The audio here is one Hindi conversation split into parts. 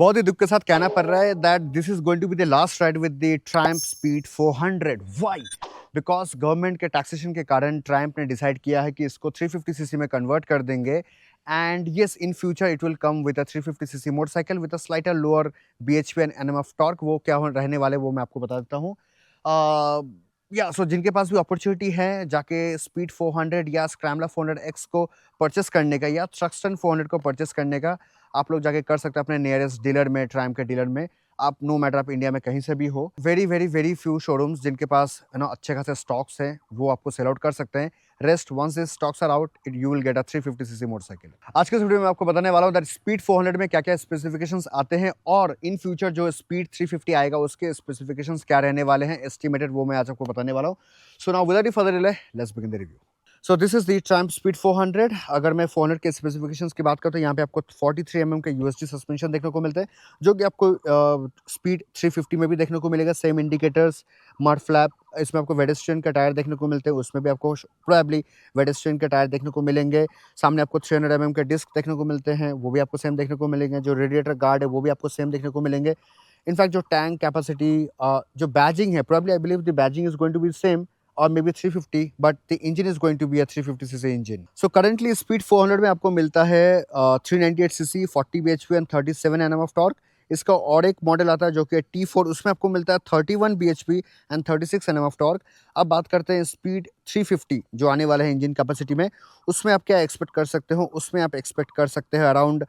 बहुत ही दुख के साथ कहना पड़ रहा है that this is going to be the last ride with the Triumph speed 400। Why? Because government के टैक्सेशन के कारण ट्रायम्फ ने डिसाइड किया है कि इसको 350 सीसी में कन्वर्ट कर देंगे and yes in future it will come with a 350 cc motorcycle with a slightly lower bhp and nmf torque। वो क्या रहने वाले वो मैं आपको बता देता हूँ। या सो जिनके पास भी अपॉर्चुनिटी है जाके स्पीड 400 या स्क्रैम्बलर 400X को परचेस करने का या थ्रक्स्टन 400 को परचेस करने का, आप लोग जाके कर सकते हैं अपने नियरेस्ट डीलर में, ट्रायम्फ के डीलर में। आप नो मैटर आप इंडिया में कहीं से भी हो, very very very few showrooms जिनके पास अच्छे खासे स्टॉक्स हैं वो आपको सेल आउट कर सकते हैं। Rest once this stocks are out you will get a 350 CC motorcycle. आज के इस वीडियो में आपको बताने वाला हूँ दैट स्पीड 400 में क्या क्या स्पेसिफिकेशंस आते हैं और इन फ्यूचर जो स्पीड 350 आएगा उसके स्पेसिफिकेशंस क्या रहने वाले हैं एस्टिमेटेड, वो मैं आज आपको बताने वाला हूँ। So now without further delay let's begin the review. So this is the Triumph speed 400। अगर मैं 400 के स्पेसिफिकेशंस की बात करूँ तो यहाँ पे आपको 43 mm का यूएसडी सस्पेंशन देखने को मिलता है जो कि आपको स्पीड 350 में भी देखने को मिलेगा। सेम इंडिकेटर्स, मड फ्लैप, इसमें आपको वेडेस्ट्रियन का टायर देखने को मिलते हैं, उसमें भी आपको प्रोबेबली वेडेस्ट्रियन के टायर देखने को मिलेंगे। सामने आपको 300 mm के डिस्क देखने को मिलते हैं, वो भी आपको सेम देखने को मिलेंगे। जो रेडिएटर गार्ड है वो भी आपको सेम देखने को मिलेंगे। इनफैक्ट जो टैंक कैपेसिटी, जो बैजिंग है, probably I believe the badging is going to be same or maybe 350, but the engine is going to be a 350 cc engine. So currently speed 400 में आपको मिलता है 398 cc, 40 bhp and 37 Nm of torque। इसका और एक मॉडल आता है जो कि T4, उसमें आपको मिलता है 31 bhp and 36 Nm of torque। अब बात करते हैं स्पीड 350 जो आने वाला है इंजन कैपेसिटी में, उसमें आप क्या एक्सपेक्ट कर सकते हो? उसमें आप एक्सपेक्ट कर सकते हैं अराउंड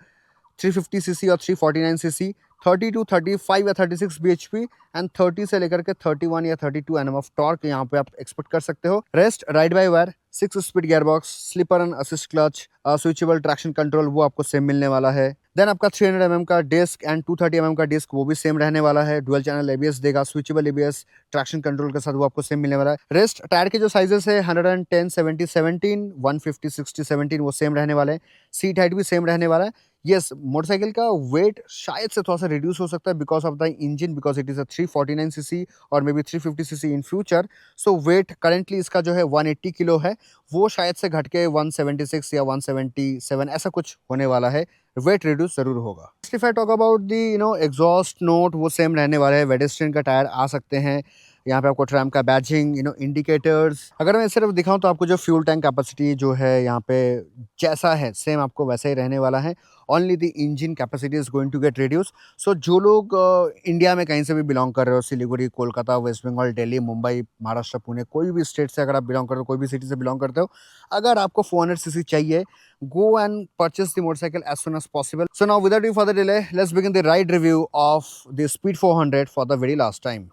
350 सीसी और 349 सीसी, 30 to 35 या 36 bhp एंड 30 से लेकर के 31 या 32 Nm ऑफ टॉर्क यहाँ पे आप एक्सपेक्ट कर सकते हो। Rest ride by wire, 6 speed gearbox, slipper and assist clutch, switchable traction control वो आपको सेम मिलने वाला है। देन आपका 300 mm का डिस्क एंड 230 mm का डिस्क वो भी सेम रहने वाला है। डुअल चैनल एबीएस देगा, स्विचेबल एबीएस, ट्रैक्शन कंट्रोल के साथ वो आपको सेम मिलने वाला है। रेस्ट टायर के जो साइजेस है 110 70 17, 150 60 17 वो सेम रहने वाले हैं। सीट हाइट भी सेम रहने वाला है। यस, मोटरसाइकिल का वेट शायद से थोड़ा सा रिड्यूस हो सकता है because of the engine, because it is a 349 CC और maybe 350 CC in future. So weight currently इसका जो है 180 किलो है, वो शायद से घट के 176 या 177 ऐसा कुछ होने वाला है। वेट रिड्यूस जरूर होगा। If I talk about the exhaust note वो सेम रहने वाला है। वेडेस्ट्रियन का टायर आ सकते हैं। यहाँ पे आपको ट्रैम्प का बैजिंग, इंडिकेटर्स। अगर मैं सिर्फ दिखाऊं तो आपको जो फ्यूल टैंक कैपेसिटी जो है यहाँ पे जैसा है सेम आपको वैसा ही रहने वाला है। Only the engine capacity is going to get reduce. So जो लोग इंडिया में कहीं से भी बिलोंग कर रहे हो, सिलीगुड़ी, कोलकाता, वेस्ट बंगाल, दिल्ली, मुंबई, महाराष्ट्र, पुणे, कोई भी स्टेट से अगर आप बिलोंग करते हो, कोई भी सिटी से बिलोंग करते हो, अगर आपको 400 सीसी चाहिए, go and purchase the motorcycle as soon as possible. So now without any further delay, let's begin the ride review of the Speed 400 for the very last time.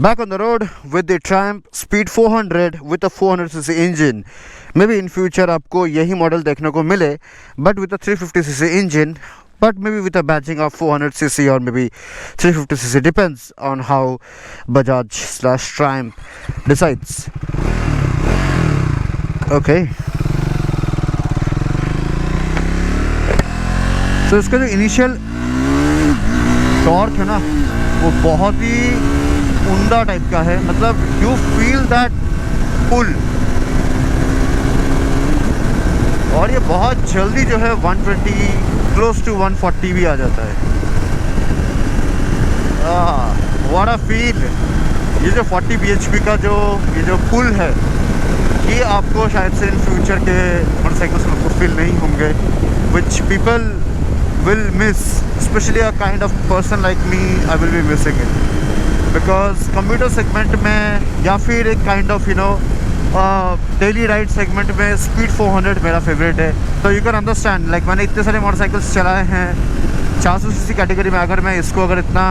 Back on the road with the Triumph Speed 400 with a 400cc engine. Maybe in future आपको यही मॉडल देखने को मिले but with a 350cc engine, but maybe with a badging of 400cc or maybe 350cc, depends on how Bajaj/Triumph decides. Okay. तो इसका जो इनिशियल टॉर्क है ना वो बहुत ही उम्दा टाइप का है, मतलब यू फील दैट पुल, और ये बहुत जल्दी जो है 120 क्लोज टू 140 भी आ जाता है। What a feel. ये जो 40 bhp का जो ये जो पुल है ये आपको शायद से इन फ्यूचर के मोटरसाइकिल्स में आपको फील नहीं होंगे, which people will miss, especially a kind of person like me, I will be missing it because commuter segment में या फिर एक kind of daily ride segment में speed 400 मेरा favorite है। तो you can understand, like मैंने इतने सारे मोटरसाइकिल्स चलाए हैं 400 सीसी कैटेगरी में, अगर मैं इसको अगर इतना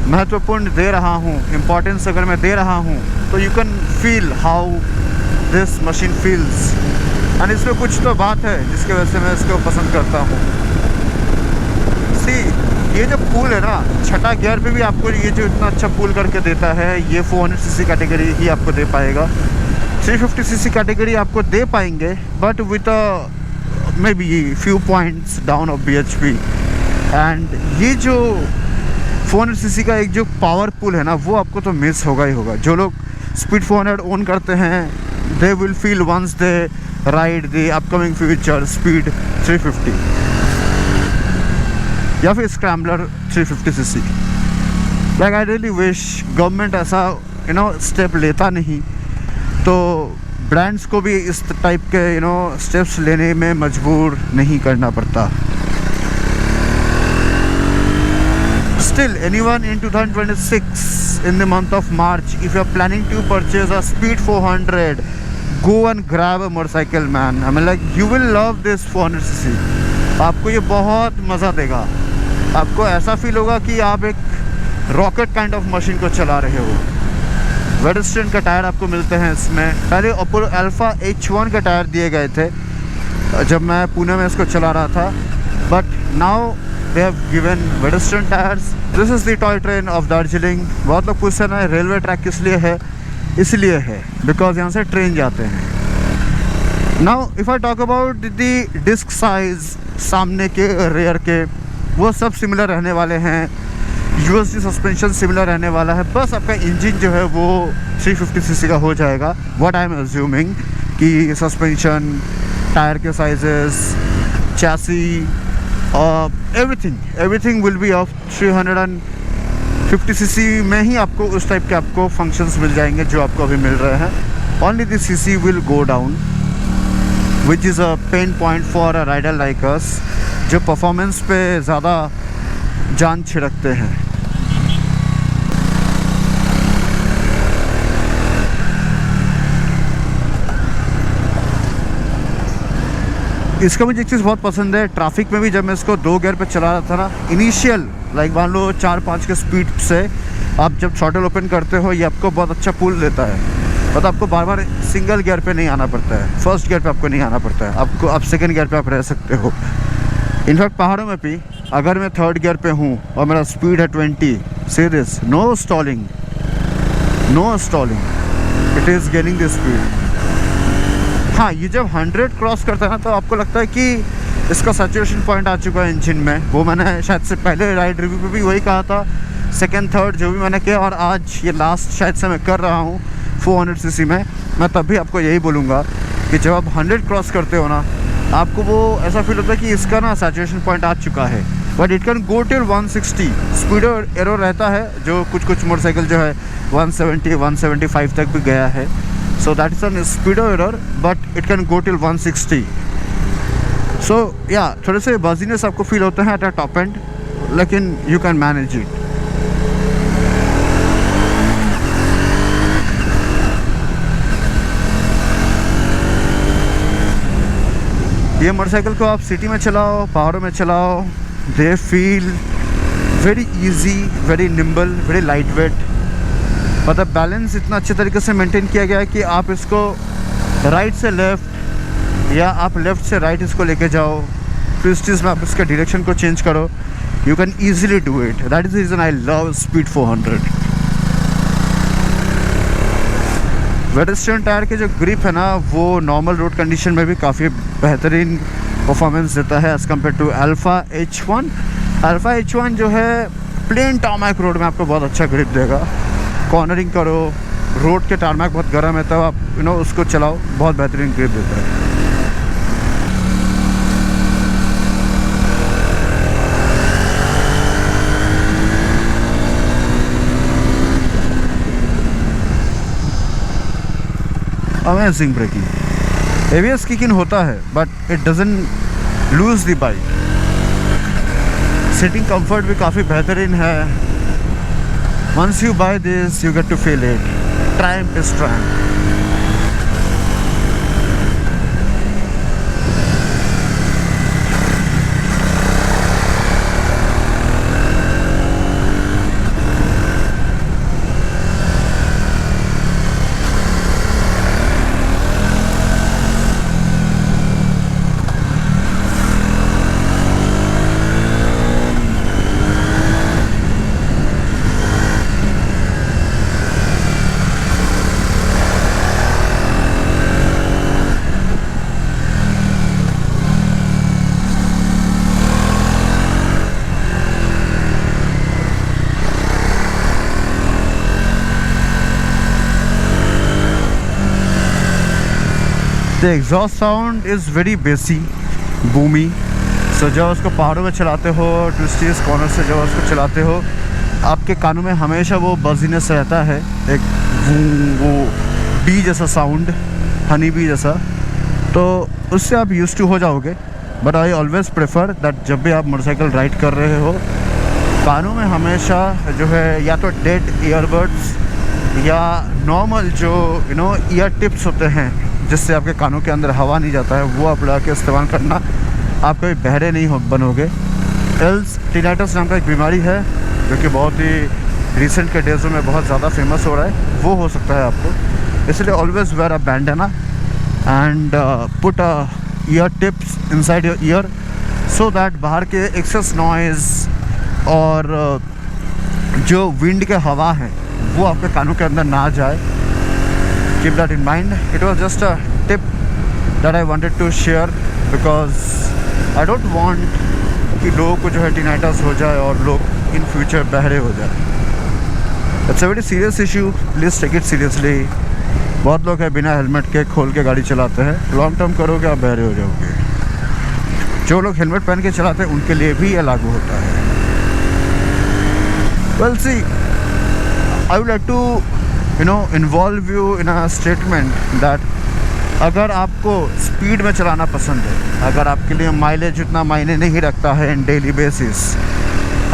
महत्वपूर्ण दे रहा हूँ, इम्पोर्टेंस अगर मैं दे रहा हूँ, तो you can feel how this machine feels। और इसमें कुछ तो बात है जिसकी वजह से मैं इसको पसंद करता हूँ। ये जो पुल है ना, छठा गियर पे भी आपको ये जो इतना अच्छा पुल करके देता है, ये 400 सीसी कैटेगरी ही आपको दे पाएगा। 350 सीसी कैटेगरी आपको दे पाएंगे but with may be few points down of bhp। And ये जो 400 सीसी का एक जो पावर पुल है ना वो आपको तो मिस होगा ही होगा। जो लोग स्पीड 400 ओन करते हैं they will feel once they ride the upcoming future Speed 350। या फिर Scrambler 350cc। Like I really wish government ऐसा स्टेप लेता नहीं तो ब्रांड्स को भी इस टाइप के स्टेप्स लेने में मजबूर नहीं करना पड़ता। Still, anyone in 2026 in the month of March, if you are planning to purchase a Speed 400, go and grab a motorcycle, man. I mean, like you will love this 400cc. आपको ये बहुत मज़ा देगा। आपको ऐसा फील होगा कि आप एक रॉकेट काइंड ऑफ मशीन को चला रहे हो। वेडस्टर्न का टायर आपको मिलते हैं इसमें। पहले अपोलो अल्फा H1 के टायर दिए गए थे जब मैं पुणे में इसको चला रहा था, but now they have given Wedestern tires. This is the toy train of Darjeeling. बहुत लोग पूछते हैं ना रेलवे ट्रैक किस लिए है, इसलिए है बिकॉज यहाँ से ट्रेन जाते हैं। Now if I talk about the disc size, सामने के रेयर के वो सब सिमिलर रहने वाले हैं। यूएसडी सस्पेंशन सिमिलर रहने वाला है, बस आपका इंजन जो है वो 350cc का हो जाएगा। व्हाट आई एम अज्यूमिंग कि सस्पेंशन, टायर के sizes, chassis, everything will be of 350cc में ही आपको उस टाइप के आपको फंक्शंस मिल जाएंगे जो आपको अभी मिल रहे हैं। Only the CC will go down which is a pain point for a rider like us जो परफॉर्मेंस पे ज़्यादा जान छिड़कते हैं। इसका मुझे एक चीज़ बहुत पसंद है, ट्रैफिक में भी जब मैं इसको 2 गियर पे चला रहा था ना, इनिशियल लाइक मान लो 4-5 के स्पीड से आप जब थ्रॉटल ओपन करते हो ये आपको बहुत अच्छा पुल देता है। मतलब आपको बार बार सिंगल गियर पे नहीं आना पड़ता है, फर्स्ट गियर पे आपको नहीं आना पड़ता है, आपको अब सेकंड गियर पे आप रह सकते हो। इनफैक्ट पहाड़ों में भी अगर मैं 3rd गियर पे हूँ और मेरा स्पीड है 20, serious no stalling, it is gaining the speed. हाँ, ये जब 100 क्रॉस करता है ना तो आपको लगता है कि इसका सैचुरेशन पॉइंट आ चुका है इंजन में। वो मैंने शायद से पहले राइड रिव्यू पे भी वही कहा था, 2nd 3rd जो भी मैंने किया, और आज ये लास्ट शायद से मैं कर रहा हूँ 400cc में। मैं तब भी आपको यही बोलूँगा कि जब आप 100 क्रॉस करते हो ना आपको वो ऐसा फील होता है कि इसका ना सैचुरेशन पॉइंट आ चुका है। But it can go till 160। Speed arrow रहता है जो कुछ मोटरसाइकिल जो है 170-175 तक भी गया है। So that is a speedo error, but it can go till 160. So yeah, थोड़े से बजीनेस आपको फील होते हैं एट अ टॉप एंड, लेकिन you can manage it. ये मोटरसाइकिल को आप सिटी में चलाओ, पहाड़ों में चलाओ, they feel very easy, very nimble, very lightweight. मतलब बैलेंस इतना अच्छे तरीके से मेंटेन किया गया है कि आप इसको राइट से लेफ़्ट या आप लेफ़्ट से राइट इसको लेके जाओ, ट्विस्टिस में आप इसके डायरेक्शन को चेंज करो, you can easily do it. That is the reason I love speed 400। वेडस्टर्न टायर के जो ग्रिप है ना वो नॉर्मल रोड कंडीशन में भी काफ़ी बेहतरीन परफॉर्मेंस देता है as compare to Alpha H1। Alpha H1 जो है प्लेन टारमैक रोड में आपको बहुत अच्छा ग्रिप देगा। कॉर्नरिंग करो, रोड के टारमैक बहुत गर्म है तब आप उसको चलाओ, बहुत बेहतरीन ग्रिप देता है। Amazing braking, ABS kick in होता है but it doesn't lose the bike. Sitting comfort भी काफ़ी बेहतरीन है। Once you buy this, you get to feel it. Triumph is Triumph. The exhaust sound is very bassy, boomy, सो जब उसको पहाड़ों में चलाते हो, ट्विस्टीज कॉर्नर से जब उसको चलाते हो, आपके कानों में हमेशा वो बजीनेस रहता है, एक वो बी जैसा साउंड, हनी बी जैसा, तो उससे आप यूज्ड टू हो जाओगे। But I always prefer that जब भी आप मोटरसाइकिल राइड कर रहे हो, कानों में हमेशा जो है या तो डेड ईयरबड्स या नॉर्मल जो ईयर टिप्स होते हैं जिससे आपके कानों के अंदर हवा नहीं जाता है, वो आप लगा के इस्तेमाल करना। आप कभी बहरे नहीं बनोगे। एल्स टिनाइटस नाम का एक बीमारी है जो कि बहुत ही रिसेंट के डेज़ों में बहुत ज़्यादा फेमस हो रहा है, वो हो सकता है आपको। इसलिए always wear a bandana and put a ear tips inside your ear so that बाहर के एक्सेस नॉइज़ और जो विंड के हवा है वो आपके कानों के अंदर ना जाए। Keep that in mind. It was just a tip that I wanted to share because I don't want कि लोगों को जो है टिनाइटस हो जाए और लोग इन फ्यूचर बहरे हो जाए। It's a very serious issue, please take it seriously. बहुत लोग हैं बिना हेलमेट के खोल के गाड़ी चलाते हैं, लॉन्ग टर्म करोगे आप बहरे हो जाओगे। जो लोग हेलमेट पहन के चलाते हैं उनके लिए भी यह लागू होता है। Well, see, I would like to involve you in a statement that अगर आपको स्पीड में चलाना पसंद है, अगर आपके लिए माइलेज उतना मायने नहीं रखता है इन डेली बेसिस,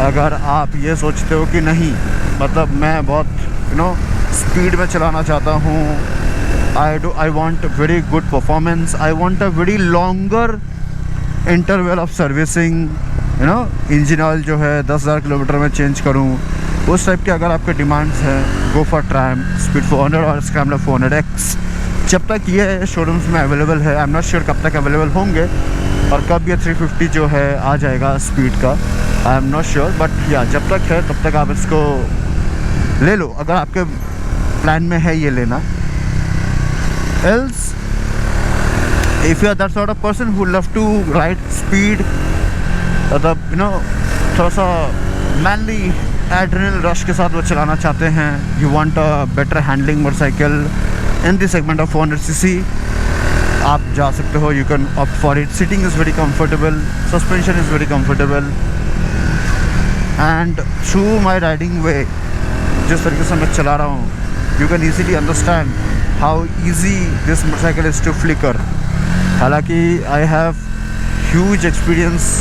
अगर आप ये सोचते हो कि नहीं मतलब मैं बहुत स्पीड में चलाना चाहता हूँ, I want very good performance, I want a very longer interval of servicing, engine oil जो है 10,000 किलोमीटर में चेंज करूँ, उस टाइप के अगर आपके डिमांड्स हैं, गो फॉर ट्रायम्फ स्पीड 400 और स्क्रैम्बलर 400X। जब तक ये शोरूम्स में अवेलेबल है, आई एम नॉट श्योर कब तक अवेलेबल होंगे और कब ये 350 जो है आ जाएगा स्पीड का, I am not sure, but या जब तक है तब तक आप इसको ले लो अगर आपके प्लान में है ये लेना। Else if you are that sort of person who love to ride Speed, मतलब थोड़ा सा मैनली एड्रेनल रश के साथ वो चलाना चाहते हैं, you want a better handling motorcycle in the segment of 400cc, आप जा सकते हो, you can opt for it. Seating is very comfortable, suspension is very comfortable and through my riding way जिस तरीके से मैं चला रहा हूँ, you can easily understand how easy this motorcycle is to flicker. हालांकि I have huge experience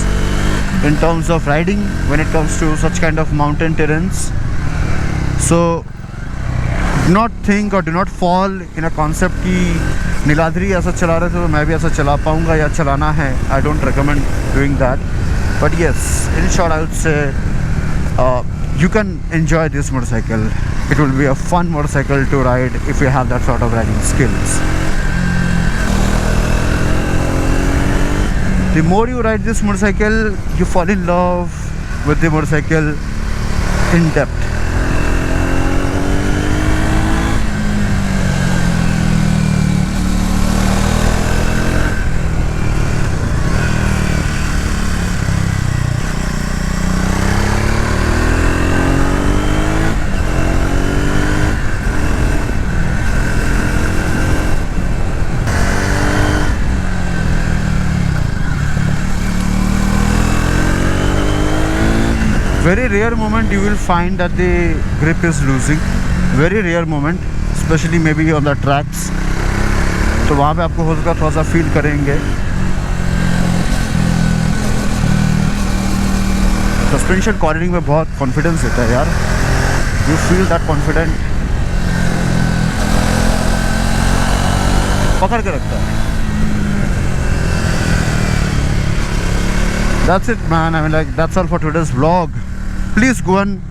in terms of riding when it comes to such kind of mountain terrains, so do not think or do not fall in a concept कि नीलाद्री ऐसा चला रहे थे तो मैं भी ऐसा चला पाऊँगा या चलाना है। I don't recommend doing that, but yes, in short I would say you can enjoy this motorcycle. It will be a fun motorcycle to ride if you have that sort of riding skills. The more you ride this motorcycle, you fall in love with the motorcycle in depth. Very rare moment you will find that the grip is losing. Very rare moment, especially maybe on the tracks. तो वहाँ पे आपको हो सकता थोड़ा सा फील करेंगे। सस्पेंशन कॉर्नरिंग में बहुत कॉन्फिडेंस देता है यार, यू फील दैट कॉन्फिडेंट, पकड़ के रखता है। That's it man, I mean like that's all for today's vlog. Please go and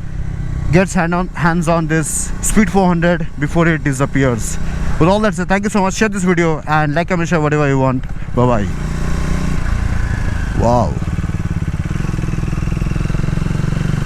get hands on this Speed 400 before it disappears. With all that said, thank you so much. Share this video and like and share whatever you want. Bye bye. Wow.